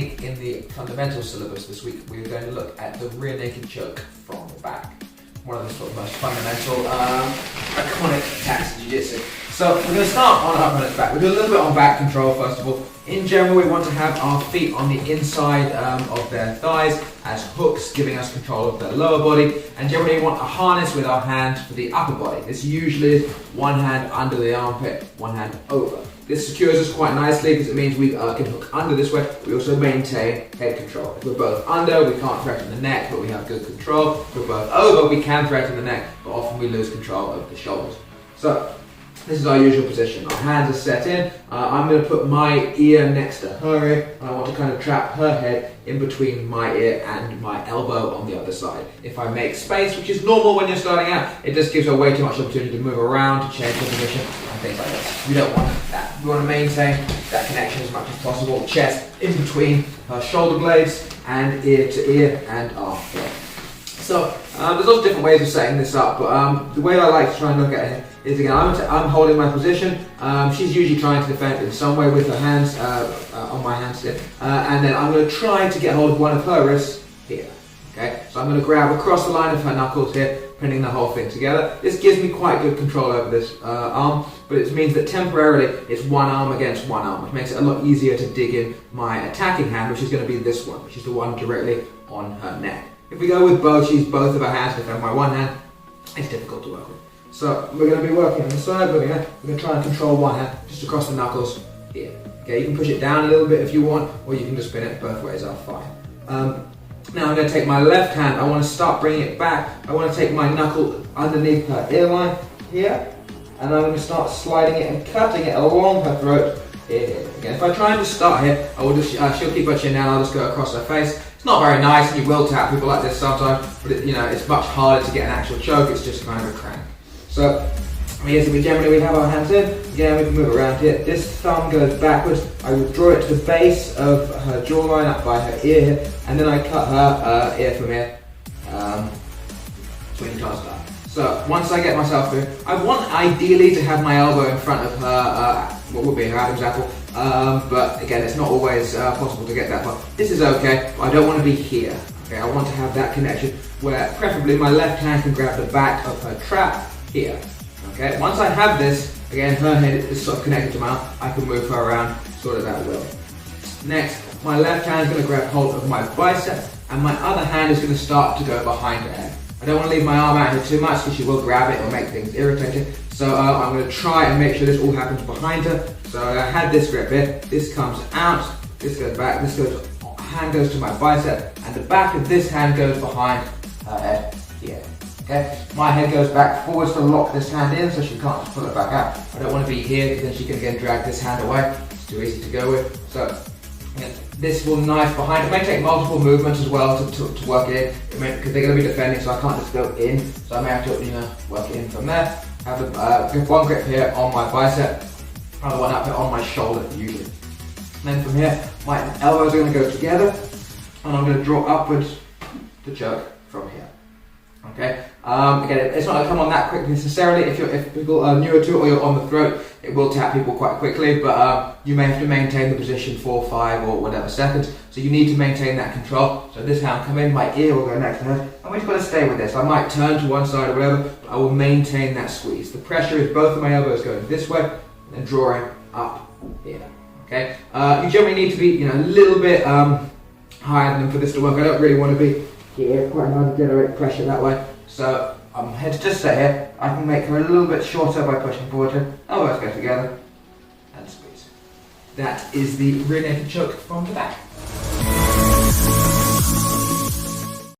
technique in the fundamental syllabus this week, we're going to look at the rear naked choke from the back. One of the sort of most fundamental, iconic attacks in Jiu-Jitsu. So we're going to start on our opponent's back. We'll do a little bit on back control first of all. In general, we want to have our feet on the inside of their thighs as hooks, giving us control of their lower body. And generally, we want a harness with our hand for the upper body. This usually is one hand under the armpit, one hand over. This secures us quite nicely because it means we can hook under this way. We also maintain head control. If we're both under, we can't threaten the neck, but we have good control. If we're both over, we can threaten the neck, but often we lose control of the shoulders. So this is our usual position. Our hands are set in. I'm going to put my ear next to her ear, and I want to kind of trap her head in between my ear and my elbow on the other side. If I make space, which is normal when you're starting out, it just gives her way too much opportunity to move around, to change her position, and things like this. We don't want that. We want to maintain that connection as much as possible. Chest in between her shoulder blades and ear to ear and arm. So there's lots of different ways of setting this up, but the way I like to try and look at it is, again, I'm holding my position. She's usually trying to defend in some way with her hands on my hands here, and then I'm going to try to get hold of one of her wrists here. Okay, so I'm going to grab across the line of her knuckles here, pinning the whole thing together. This gives me quite good control over this arm, but it means that temporarily it's one arm against one arm, which makes it a lot easier to dig in my attacking hand, which is going to be this one, which is the one directly on her neck. If we go with both, she's both of her hands to defend my one hand, it's difficult to work with. So we're going to be working on the side, we're going to try and control one hand just across the knuckles here. Okay, you can push it down a little bit if you want, or you can just spin it. Both ways are fine. Now I'm going to take my left hand, I want to start bringing it back. I want to take my knuckle underneath her earline here, and I'm going to start sliding it and cutting it along her throat here. Again, if I try and just start here, I will just, she'll keep her chin down, I'll just go across her face. It's not very nice, and you will tap people like this sometimes, but it's much harder to get an actual choke. It's just kind of a crank. So we generally have our hands in. Again, we can move around here. This thumb goes backwards. I withdraw it to the base of her jawline up by her ear here, and then I cut her ear from here, between the jaws down. So once I get myself through, I want ideally to have my elbow in front of her, what would be her Adam's apple, but again, it's not always possible to get that far. This is okay, but I don't want to be here. Okay, I want to have that connection where preferably my left hand can grab the back of her trap here. Okay, once I have this, again, her head is sort of connected to my arm, I can move her around sort of at will. Next, my left hand is going to grab hold of my bicep, and my other hand is going to start to go behind her head. I don't want to leave my arm out here too much because she will grab it or make things irritating. So I'm going to try and make sure this all happens behind her. So I had this grip here, this comes out, this goes back, hand goes to my bicep, and the back of this hand goes behind her head here. Okay, my head goes back forwards to lock this hand in so she can't just pull it back out. I don't want to be here because then she can again drag this hand away. It's too easy to go with. So this will knife behind. It may take multiple movements as well to work it in, because they're going to be defending, so I can't just go in. So I may have to work it in from there. Have one grip here on my bicep, another one up here on my shoulder usually. And then from here, my elbows are going to go together, and I'm going to draw upwards to choke from here. Okay. Again, it's not going to come on that quick necessarily. If people are newer to it or you're on the throat, it will tap people quite quickly. But you may have to maintain the position 4, 5, or whatever seconds. So you need to maintain that control. So this hand come in, my ear will go next to her, and we're just going to stay with this. I might turn to one side or whatever, but I will maintain that squeeze. The pressure is both of my elbows going this way and then drawing up here. Okay. You generally need to be a little bit higher than them for this to work. I don't really want to be here, quite hard to generate pressure that way. So I'm head to just stay here. I can make her a little bit shorter by pushing forward here. Elbows go together and squeeze. That is the rear naked choke from the back.